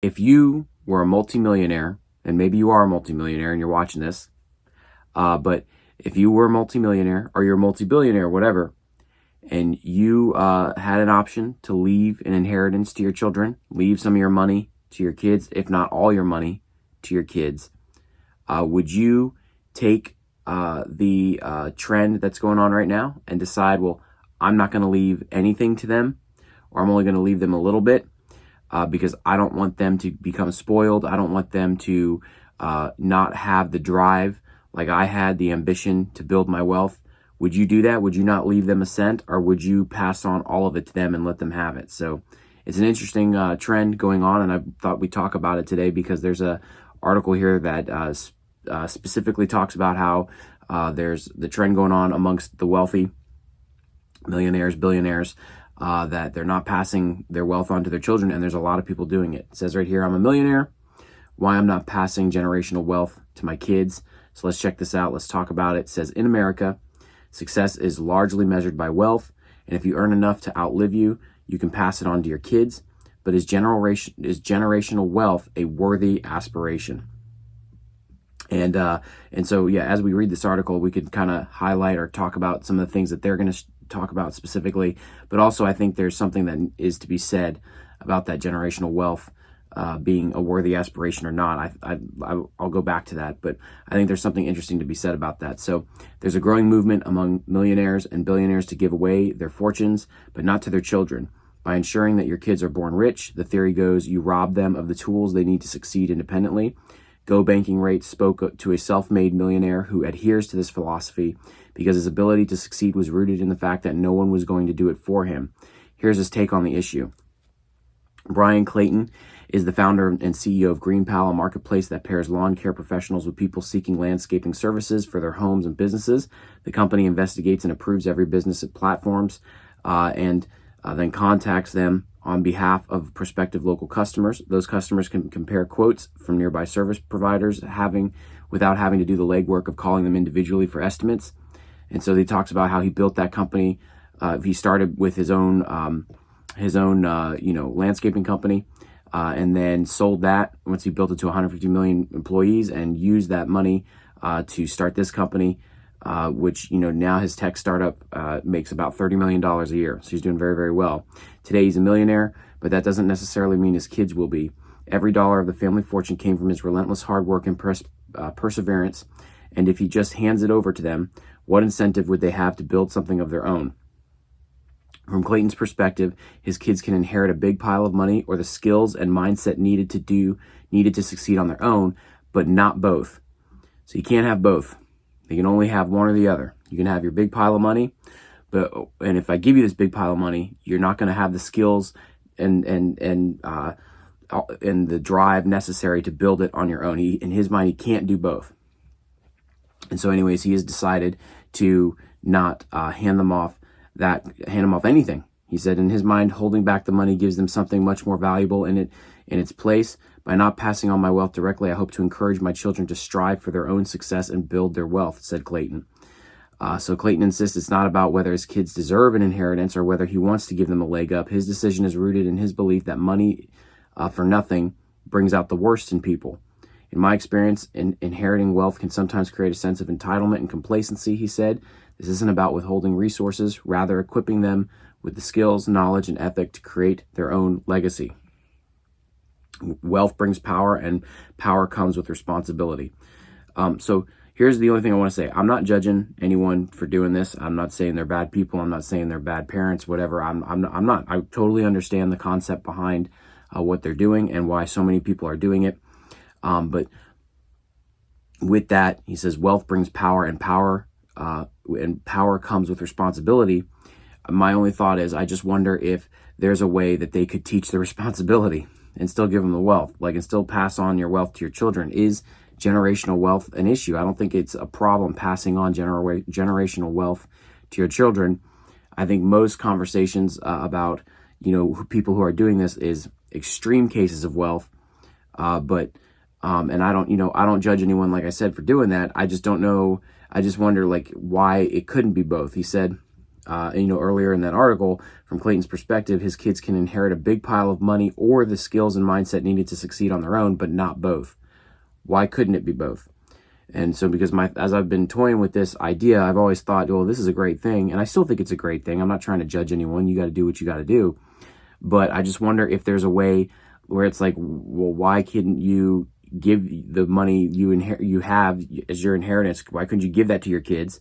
if you were a multimillionaire, and maybe you are a multimillionaire and you're watching this, but if you were a multimillionaire or you're a multi-billionaire, whatever, and you had an option to leave an inheritance to your children, leave some of your money to your kids, if not all your money to your kids, would you take the trend that's going on right now and decide, well, I'm not going to leave anything to them, or I'm only going to leave them a little bit because I don't want them to become spoiled. I don't want them to not have the drive like I had, the ambition to build my wealth. Would you do that? Would you not leave them a cent, or would you pass on all of it to them and let them have it? So it's an interesting trend going on, and I thought we'd talk about it today because there's a article here that specifically talks about how there's the trend going on amongst the wealthy, millionaires, billionaires, that they're not passing their wealth on to their children, and there's a lot of people doing it. It says right here, I'm a millionaire. Why I'm not passing generational wealth to my kids. So let's check this out. Let's talk about it. It says, in America, success is largely measured by wealth, and if you earn enough to outlive you, you can pass it on to your kids. But is generational wealth a worthy aspiration? And so, yeah, as we read this article, we could kind of highlight or talk about some of the things that they're going to talk about specifically. But also, I think there's something that is to be said about that generational wealth being a worthy aspiration or not. I'll go back to that, but I think there's something interesting to be said about that. So there's a growing movement among millionaires and billionaires to give away their fortunes, but not to their children. By ensuring that your kids are born rich, the theory goes, you rob them of the tools they need to succeed independently. Go Banking Rate spoke to a self-made millionaire who adheres to this philosophy because his ability to succeed was rooted in the fact that no one was going to do it for him. Here's his take on the issue. Brian Clayton is the founder and CEO of GreenPal, a marketplace that pairs lawn care professionals with people seeking landscaping services for their homes and businesses. The company investigates and approves every business at platforms and then contacts them on behalf of prospective local customers. Those customers can compare quotes from nearby service providers without having to do the legwork of calling them individually for estimates. And so he talks about how he built that company. He started with his own landscaping company, and then sold that once he built it to 150 million employees, and used that money to start this company, which now his tech startup makes about $30 million a year. So he's doing very, very well. Today he's a millionaire, but that doesn't necessarily mean his kids will be. Every dollar of the family fortune came from his relentless hard work and perseverance. And if he just hands it over to them, what incentive would they have to build something of their own? From Clayton's perspective, his kids can inherit a big pile of money or the skills and mindset needed to succeed on their own, but not both. So you can't have both. They can only have one or the other. You can have your big pile of money, and if I give you this big pile of money, you're not going to have the skills and the drive necessary to build it on your own. In his mind, he can't do both. And so, anyways, he has decided to not hand them off anything. He said in his mind, holding back the money gives them something much more valuable in its place. By not passing on my wealth directly, I hope to encourage my children to strive for their own success and build their wealth, said Clayton. So Clayton insists it's not about whether his kids deserve an inheritance or whether he wants to give them a leg up. His decision is rooted in his belief that money for nothing brings out the worst in people. In my experience, inheriting wealth can sometimes create a sense of entitlement and complacency, he said. This isn't about withholding resources, rather equipping them with the skills, knowledge, and ethic to create their own legacy. Wealth brings power, and power comes with responsibility. So here's the only thing I want to say. I'm not judging anyone for doing this. I'm not saying they're bad people. I'm not saying they're bad parents, whatever. I'm not. I totally understand the concept behind what they're doing and why so many people are doing it. But with that, he says, wealth brings power, and power comes with responsibility. My only thought is, I just wonder if there's a way that they could teach the responsibility and still give them the wealth, and still pass on your wealth to your children. Is generational wealth an issue? I don't think it's a problem passing on generational wealth to your children. I think most conversations about, people who are doing this is extreme cases of wealth. And I don't judge anyone, like I said, for doing that. I just don't know. I just wonder, why it couldn't be both. He said, earlier in that article, from Clayton's perspective, his kids can inherit a big pile of money or the skills and mindset needed to succeed on their own, but not both. Why couldn't it be both? And so because as I've been toying with this idea, I've always thought, well, this is a great thing. And I still think it's a great thing. I'm not trying to judge anyone. You got to do what you got to do. But I just wonder if there's a way where it's like, well, why couldn't you give the money you have as your inheritance? Why couldn't you give that to your kids,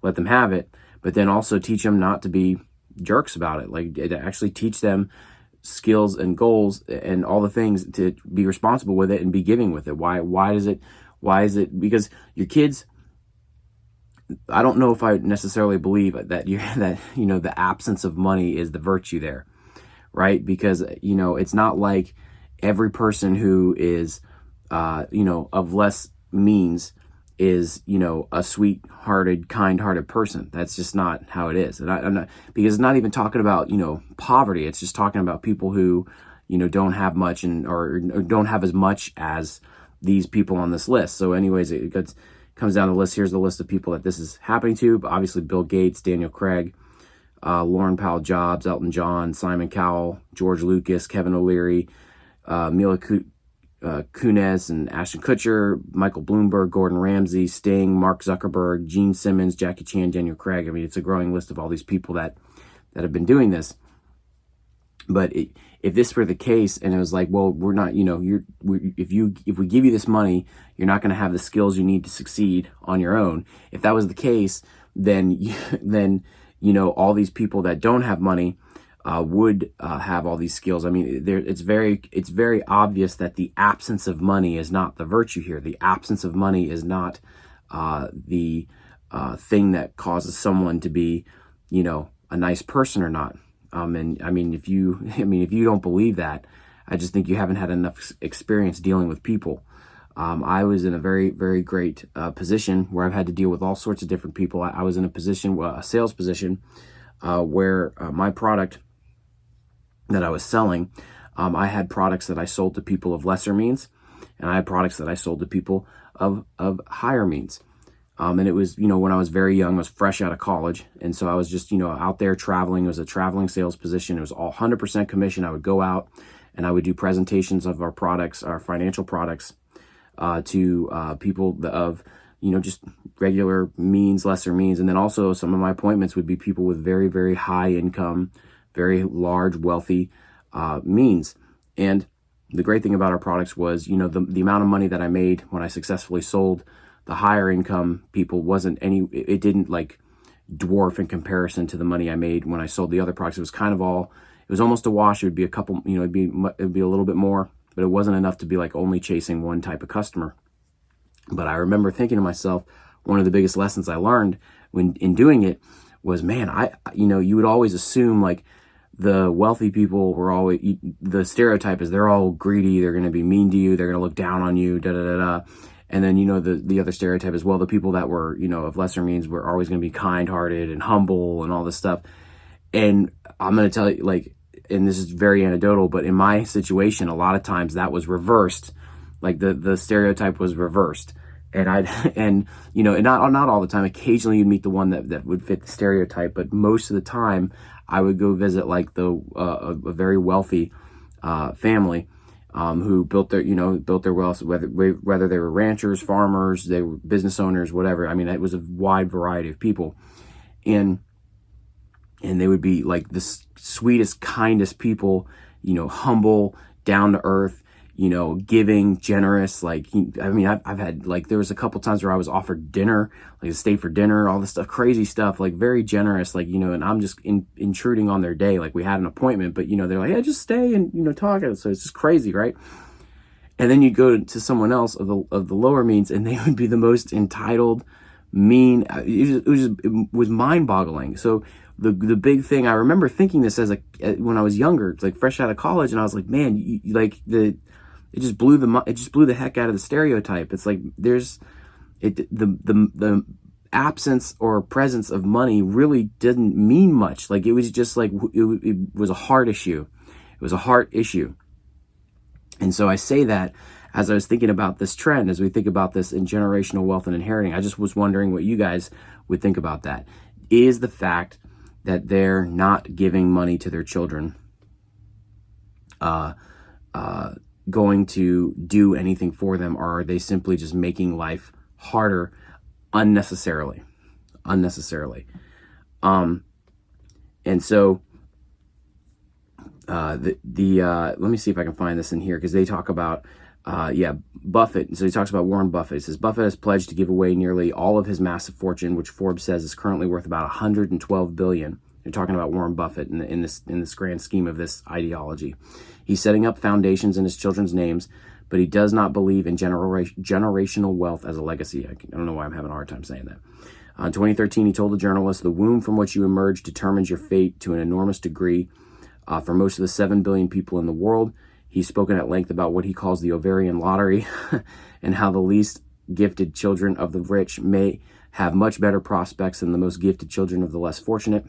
let them have it, but then also teach them not to be jerks about it? Like, actually teach them skills and goals and all the things to be responsible with it and be giving with it. Why is it? Because your kids, I don't know if I necessarily believe that the absence of money is the virtue there, right? Because, it's not like every person who is, of less means is, a sweet-hearted, kind-hearted person. That's just not how it is. And I'm not, because it's not even talking about, poverty. It's just talking about people who, don't have much or don't have as much as these people on this list. So anyways, it comes down the list. Here's the list of people that this is happening to. But obviously, Bill Gates, Daniel Craig, Lauren Powell Jobs, Elton John, Simon Cowell, George Lucas, Kevin O'Leary, Mila Kunis and Ashton Kutcher, Michael Bloomberg, Gordon Ramsay, Sting, Mark Zuckerberg, Gene Simmons, Jackie Chan, Daniel Craig. I mean, it's a growing list of all these people that have been doing this. But if this were the case, and it was like, well, we're not, if we give you this money, you're not going to have the skills you need to succeed on your own. If that was the case, then all these people that don't have money would have all these skills. I mean, it's very obvious that the absence of money is not the virtue here. The absence of money is not the thing that causes someone to be, a nice person or not. And I mean, if you don't believe that, I just think you haven't had enough experience dealing with people. I was in a very, very great position where I've had to deal with all sorts of different people. I was in a sales position, where my product that I was selling, I had products that I sold to people of lesser means, and I had products that I sold to people of higher means. And it was, when I was very young, I was fresh out of college. And so I was just, out there traveling. It was a traveling sales position. It was all 100% commission. I would go out and I would do presentations of our products, our financial products, to people of, just regular means, lesser means. And then also some of my appointments would be people with very, very high income, very large, wealthy means. And the great thing about our products was, the amount of money that I made when I successfully sold the higher income people it didn't like dwarf in comparison to the money I made when I sold the other products. It was kind of it was almost a wash. It would be a couple, it'd be a little bit more, but it wasn't enough to be like only chasing one type of customer. But I remember thinking to myself, one of the biggest lessons I learned in doing it was, man, you would always assume like the wealthy people were always, the stereotype is they're all greedy. They're going to be mean to you. They're going to look down on you, da, da, da, da. And then, the other stereotype as well, the people that were, of lesser means were always going to be kind-hearted and humble and all this stuff. And I'm going to tell you, like, and this is very anecdotal, but in my situation, a lot of times that was reversed. Like the stereotype was reversed. And and not all the time. Occasionally you'd meet the one that would fit the stereotype, but most of the time I would go visit like a very wealthy family, who built their wealth, whether they were ranchers, farmers, they were business owners, whatever. I mean, it was a wide variety of people, and they would be like the sweetest, kindest people, humble, down to earth, giving, generous. Like, I've had, like, there was a couple times where I was offered dinner, like to stay for dinner, all this stuff, crazy stuff, like very generous, like, and I'm just intruding on their day. Like, we had an appointment, but, they're like, yeah, just stay and, talk. So it's just crazy, right? And then you go to someone else of the lower means, and they would be the most entitled, mean. It was mind boggling. So the big thing, I remember thinking this when I was younger, like fresh out of college, and I was like, man, it just blew the heck out of the stereotype. It's like the absence or presence of money really didn't mean much. Like, it was just like, it was a heart issue. It was a heart issue. And so I say that as I was thinking about this trend, as we think about this in generational wealth and inheriting, I just was wondering what you guys would think about that. Is the fact that they're not giving money to their children going to do anything for them, or are they simply just making life harder unnecessarily? And so let me see if I can find this in here, because they talk about Buffett. So he talks about Warren Buffett. He says Buffett has pledged to give away nearly all of his massive fortune, which Forbes says is currently worth about 112 billion. You're talking about Warren Buffett in this grand scheme of this ideology. He's setting up foundations in his children's names, but he does not believe in generational wealth as a legacy. I don't know why I'm having a hard time saying that. In 2013, he told a journalist, "The womb from which you emerge determines your fate to an enormous degree. For most of the 7 billion people in the world." He's spoken at length about what he calls the ovarian lottery and how the least gifted children of the rich may have much better prospects than the most gifted children of the less fortunate.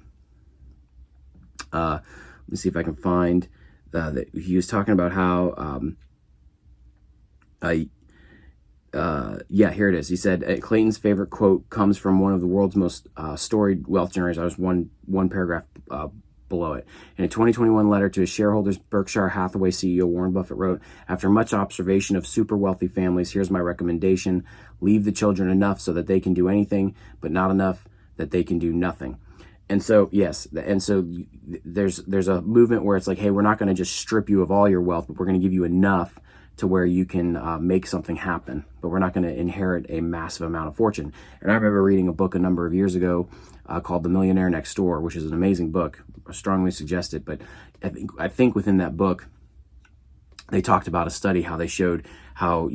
Let me see if I can find that he was talking about how here it is. He said Clayton's favorite quote comes from one of the world's most storied wealth generators. I was one paragraph below it. In a 2021 letter to his shareholders, Berkshire Hathaway CEO Warren Buffett wrote, "After much observation of super wealthy families, here's my recommendation. Leave the children enough so that they can do anything, but not enough that they can do nothing." And so, yes, and so there's a movement where it's like, hey, we're not going to just strip you of all your wealth, but we're going to give you enough to where you can make something happen, but we're not going to inherit a massive amount of fortune. And I remember reading a book a number of years ago called The Millionaire Next Door, which is an amazing book. I strongly suggest it. But I think within that book, they talked about a study, how they showed how,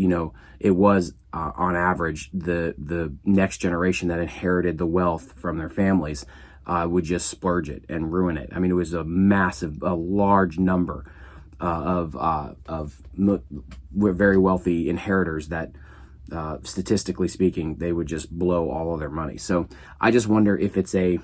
it was on average, the next generation that inherited the wealth from their families would just splurge it and ruin it. I mean, it was a large number of very wealthy inheritors that, statistically speaking, they would just blow all of their money. So I just wonder if it's a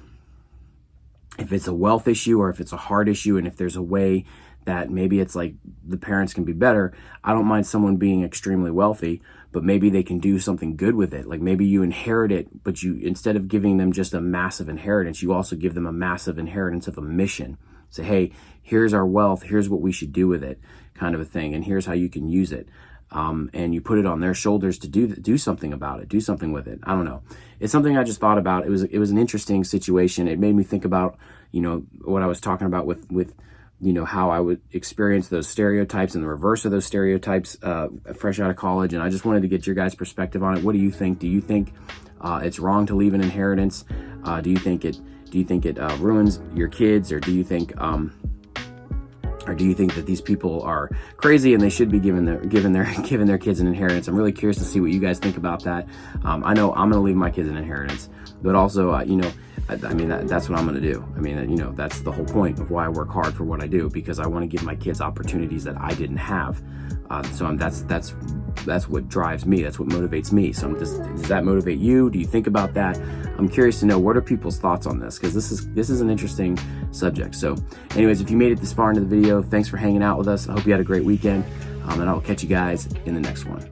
wealth issue or if it's a heart issue, and if there's a way that maybe it's like the parents can be better. I don't mind someone being extremely wealthy, but maybe they can do something good with it. Like maybe you inherit it, but you, instead of giving them just a massive inheritance, you also give them a massive inheritance of a mission. Say, hey, here's our wealth, here's what we should do with it, kind of a thing, and here's how you can use it. And you put it on their shoulders to do something about it, do something with it. I don't know. It's something I just thought about. It was an interesting situation. It made me think about, what I was talking about with how I would experience those stereotypes and the reverse of those stereotypes fresh out of college. And I just wanted to get your guys' perspective on it. What do you think? Do you think it's wrong to leave an inheritance? Do you think it ruins your kids, or do you think that these people are crazy and they should be giving their kids an inheritance? I'm really curious to see what you guys think about that. I know I'm going to leave my kids an inheritance, but also, that's what I'm going to do. That's the whole point of why I work hard for what I do, because I want to give my kids opportunities that I didn't have. That's what drives me. That's what motivates me. So does that motivate you? Do you think about that? I'm curious to know, what are people's thoughts on this? Because this is an interesting subject. So anyways, if you made it this far into the video, thanks for hanging out with us. I hope you had a great weekend. And I'll catch you guys in the next one.